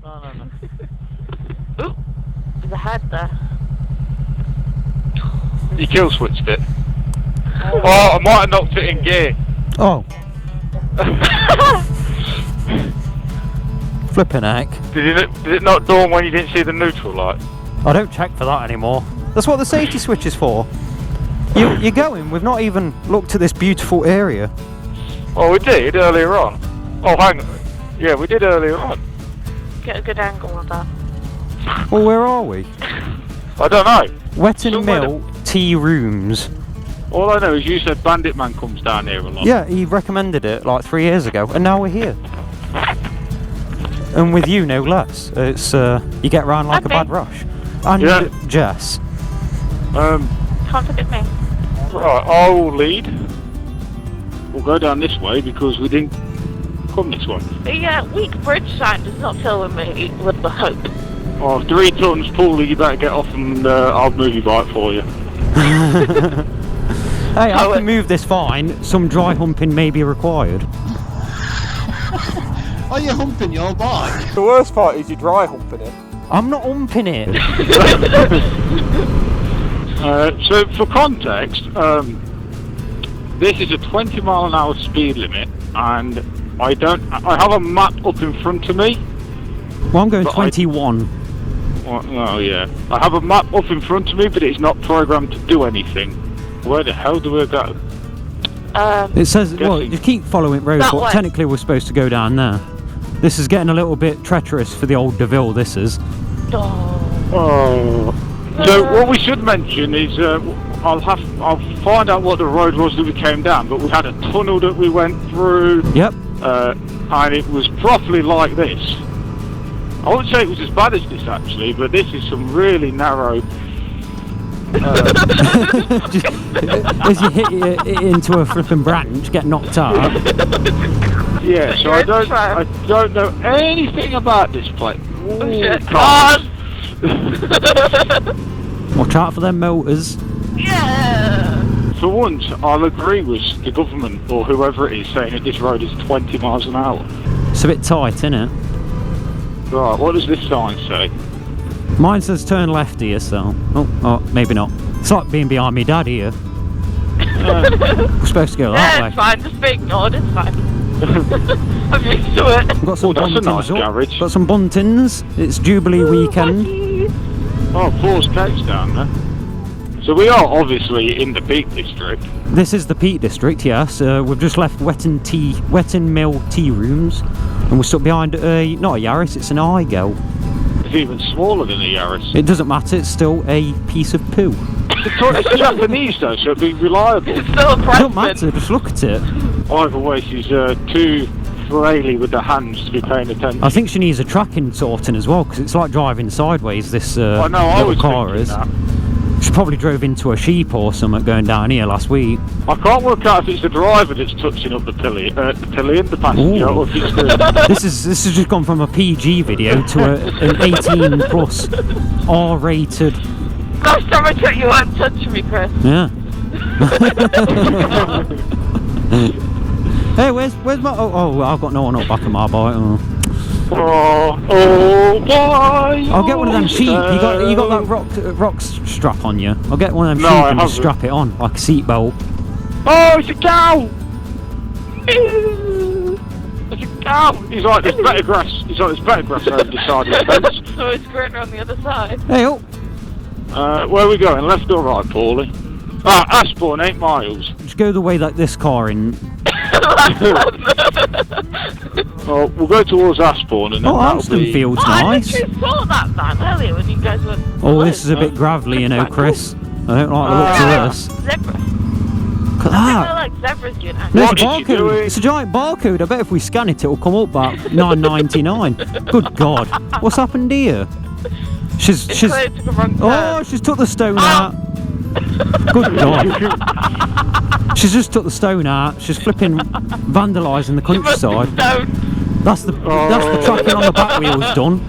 No. Oop, there's a head there. You kill switched it. Oh, I might have knocked it in gear. Oh. Flipping heck. Did it not dawn when you didn't see the neutral light? I don't check for that anymore. That's what the safety switch is for. You're going, we've not even looked at this beautiful area. Oh, we did earlier on. Oh, hang on. Yeah, we did earlier on. Get a good angle of that. Well, where are we? I don't know. Wetton Mill Tea Rooms. All I know is you said Bandit Man comes down here a lot. Yeah, he recommended it like 3 years ago, and now we're here. And with you, no less. It's you get round like a bad rush. And yeah. Jess. Can't forget me. Right, I'll lead. We'll go down this way because we didn't come this way. The weak bridge sign does not fill me with the hope. Oh, 3 tons, Pooley, you better get off and I'll move your bike for you. Hey, I can move this fine. Some dry humping may be required. Are you humping your bike? The worst part is you're dry humping it. I'm not humping it. So for context, this is a 20-mile-an-hour speed limit, and I have a map up in front of me. Well, I'm going 21. Oh yeah, I have a map up in front of me, but it's not programmed to do anything. Where the hell do we go? It says, well, you keep following road, but technically we're supposed to go down there. This is getting a little bit treacherous for the old DeVille, this is. Oh. So what we should mention is, I'll find out what the road was that we came down, but we had a tunnel that we went through. Yep. And it was properly like this. I wouldn't say it was as bad as this actually, but this is some really narrow. As you hit it into a flipping branch, get knocked out. Yeah, so I don't know anything about this place. Oh shit! God! Watch out for them motors. Yeah! For once, I'll agree with the government or whoever it is saying that this road is 20 miles an hour. It's a bit tight, isn't it? Right, what does this sign say? Mine says turn left here, so... Oh, maybe not. It's like being behind me dad here. We're supposed to go that way. It's fine, just be ignored, it's fine. I'm used to it. We've got some that's a buntings nice garage. Got some buntings. It's Jubilee weekend. Oh, 4 skates down there. So we are obviously in the Peak District. This is the Peak District, yes. We've just left Wetton Mill Tea Rooms, and we're stuck behind not a Yaris, it's an Igo. It's even smaller than a Yaris. It doesn't matter, it's still a piece of poo. It's Japanese though, so it'd be reliable. It's still a It present. doesn't matter, just look at it. Either way, she's too fraily with the hands to be paying attention. I think she needs a tracking sorting as well, because it's like driving sideways, this I little car is. that. She probably drove into a sheep or something going down here last week. I can't work out if it's the driver that's touching up the pillion, the passenger, Ooh. or if it's the... This has just gone from a PG video to an 18 plus R-rated. Last time I took you weren't touching me, Chris. Yeah. Hey, where's my? Oh, I've got no one up back of my bike. Oh boy! I'll get one of them sheep. You got that rock strap on you. I'll get one of them sheep and just strap it on like a seatbelt. Oh, it's a cow! It's a cow! He's like, there's better grass. He's like, there's better grass over the side of the fence. So it's greater on the other side. Hey, oh. Where are we going? Left or right, Pooley? Ashbourne, 8 miles. Just go the way that this car in. Well, we'll go towards Ashbourne and then Alston Field's I nice. literally saw that van earlier when you guys were... Oh, this is a bit gravelly, you know, Chris. I don't like the looks of this. Zebra. Look at that. They're like zebras, you know. There's a What did you do barcode. it? It's a giant barcode. I bet if we scan it, it'll come up about $9.99. Good God. What's happened here? She's Clearly took a wrong turn. oh, she's took the stone out. Good God. She's just took the stone out. She's flipping vandalising the countryside. That's the tracking on the back wheels done.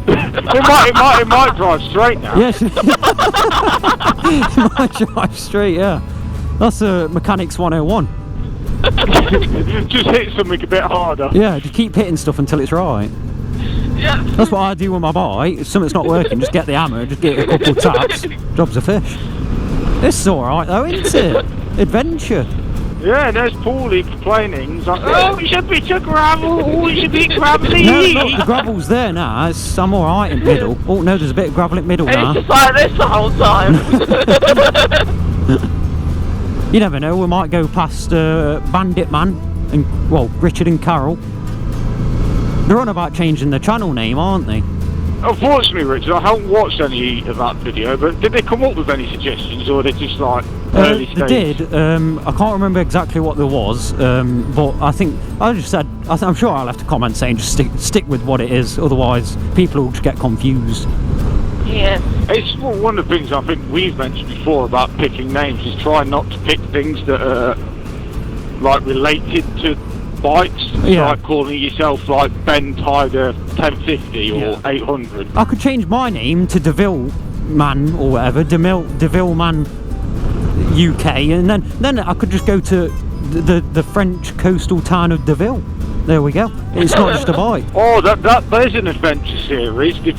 It might drive straight now. Yeah, it might drive straight, yeah. That's a Mechanics 101. Just hit something a bit harder. Yeah, just keep hitting stuff until it's right. Yeah. That's what I do with my bike. If something's not working, just get the hammer, just get a couple taps, job's a fish. This is alright though, isn't it? Adventure. Yeah, there's Pooley complaining. He's like, oh, it's a bit of gravel. Oh, it's a bit gravelly. No, look, the gravel's there now. I'm alright in the middle. Oh no, there's a bit of gravel in the middle And now. it's just like this the whole time. You never know, we might go past Bandit Man and, well, Richard and Carol. They're on about changing the channel name, aren't they? Unfortunately, Richard, I haven't watched any of that video, but did they come up with any suggestions, or are they just like early They stage? did. I can't remember exactly what there was, but I think I just said. I'm sure I'll have to comment saying just stick with what it is. Otherwise, people will just get confused. Yeah. It's one of the things I think we've mentioned before about picking names is try not to pick things that are like related to bikes. Yeah. Like calling yourself like Ben Tiger 1050 or Yeah. 800. I could change my name to Deville Man or whatever, Deville Man UK, and then I could just go to the French coastal town of Deville. There we go. It's not just a bike. Oh, there's an adventure series. The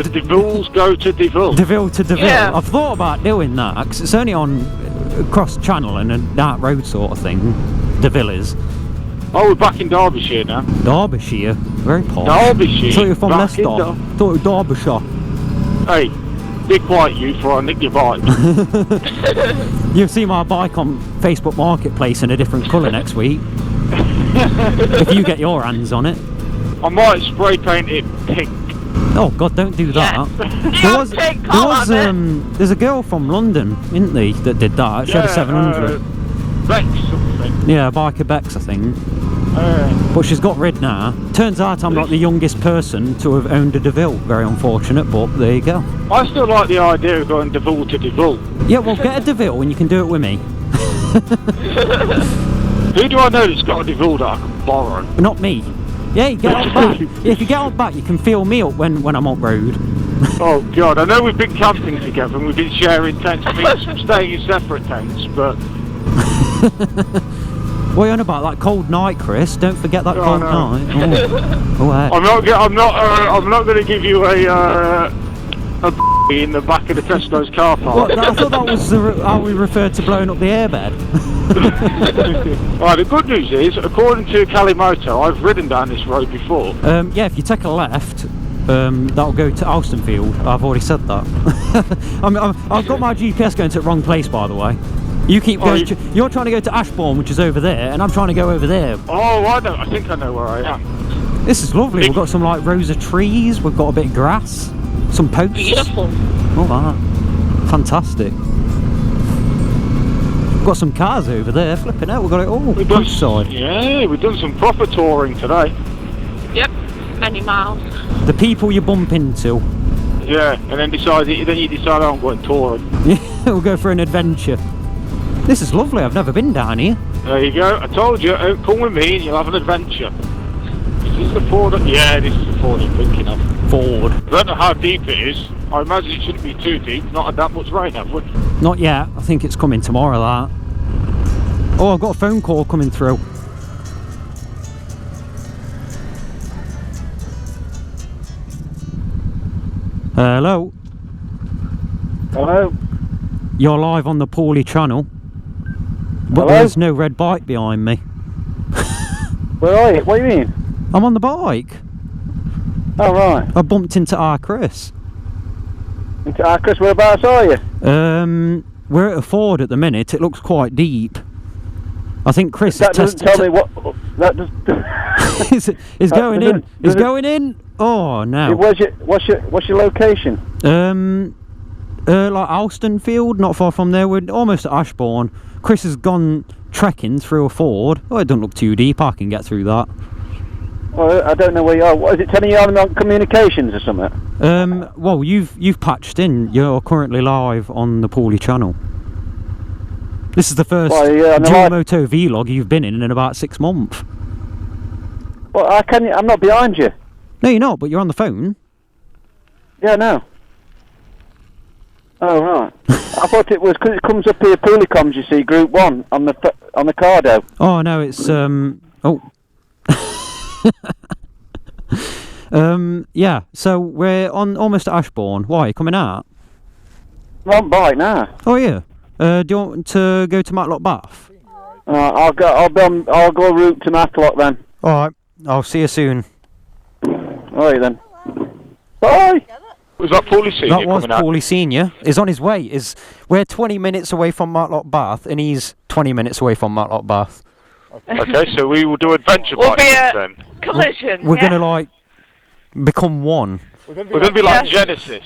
Devilles go to Deville. Deville to Deville. Yeah. I've thought about doing that because it's only on cross channel and a dark road sort of thing. Deville is. Oh, we're back in Derbyshire now. Derbyshire, very posh. Derbyshire. Thought you were from Back Leicester. in Thought you were Derbyshire. Hey, be quiet, you, before I nick your bike. You'll see my bike on Facebook Marketplace in a different colour next week. If you get your hands on it. I might spray paint it pink. Oh God, don't do that. There's a girl from London, isn't there, that did that. She had a 700. Bex something. Yeah, Biker Bex, I think. But she's got rid now. Turns out I'm not the youngest person to have owned a Deville. Very unfortunate, but there you go. I still like the idea of going Deville to Deville. Yeah, well, get a Deville and you can do it with me. Who do I know that's got a Deville that I can borrow? Not me. Yeah, you get on back. If you get on back, you can feel me up when I'm on road. Oh God, I know we've been camping together and we've been sharing tents, we've been staying in separate tents, but... What are you on about? That cold night, Chris? Don't forget that cold no. night. Oh, heck. I'm not going to give you a in the back of the Tesco's car park. What, I thought that was how we referred to blowing up the airbed. Right, the good news is, according to Kalimoto, I've ridden down this road before. Yeah, if you take a left, that'll go to Alstonfield. I've already said that. I've got my GPS going to the wrong place, by the way. You keep going. You're trying to go to Ashbourne, which is over there, and I'm trying to go over there. Oh, I think I know where I am. This is lovely. We've got some like rows of trees. We've got a bit of grass, some posts. Beautiful. Oh, that. Fantastic. We've got some cars over there. Flipping out. We've got it all. Countryside. Yeah, we've done some proper touring today. Yep. Many miles. The people you bump into. Yeah, and then you decide I'm going touring. Yeah, we'll go for an adventure. This is lovely. I've never been down here. There you go. I told you, come with me and you'll have an adventure. Is this the Ford? Yeah, this is the Ford I'm thinking of. Ford. I don't know how deep it is. I imagine it shouldn't be too deep. Not had that much rain, have we? Not yet. I think it's coming tomorrow, that. Oh, I've got a phone call coming through. Hello? Hello? You're live on the Pooley channel. But Hello? there's no red bike behind me. Where are you? What do you mean? I'm on the bike. Oh, right. I bumped into our Chris. Chris, whereabouts are you? We're at a ford at the minute. It looks quite deep. I think Chris That doesn't tell me what... That just... He's going in. He's does it- going in. Oh no. What's your location? Like Alstonfield, not far from there. We're almost at Ashbourne. Chris has gone trekking through a ford. Oh, it doesn't look too deep. I can get through that. Well, I don't know where you are. What, is it telling you I'm on communications or something? Well, you've patched in. You're currently live on the Pooley channel. This is the first Dual Moto vlog you've been in about 6 months. Well, I'm not behind you. No, you're not, but you're on the phone. Yeah, no. Oh, right. I thought it was because it comes up here, Pooleycoms, you see, Group 1, on the Cardo. Oh, no, it's, oh. Yeah, so we're on almost at Ashbourne. Why, you coming out? I'm on bike now. Oh, yeah. Do you want to go to Matlock Bath? I'll go route to Matlock then. Alright, I'll see you soon. Alright then. Bye! Was that Pooley Senior That was coming out? Pooley Senior. He's on his way. We're 20 minutes away from Matlock Bath, and he's 20 minutes away from Matlock Bath. Okay, so we will do adventure We'll bikes be a then. collision. We're yeah. going to, like, become one. We're going to be like Genesis.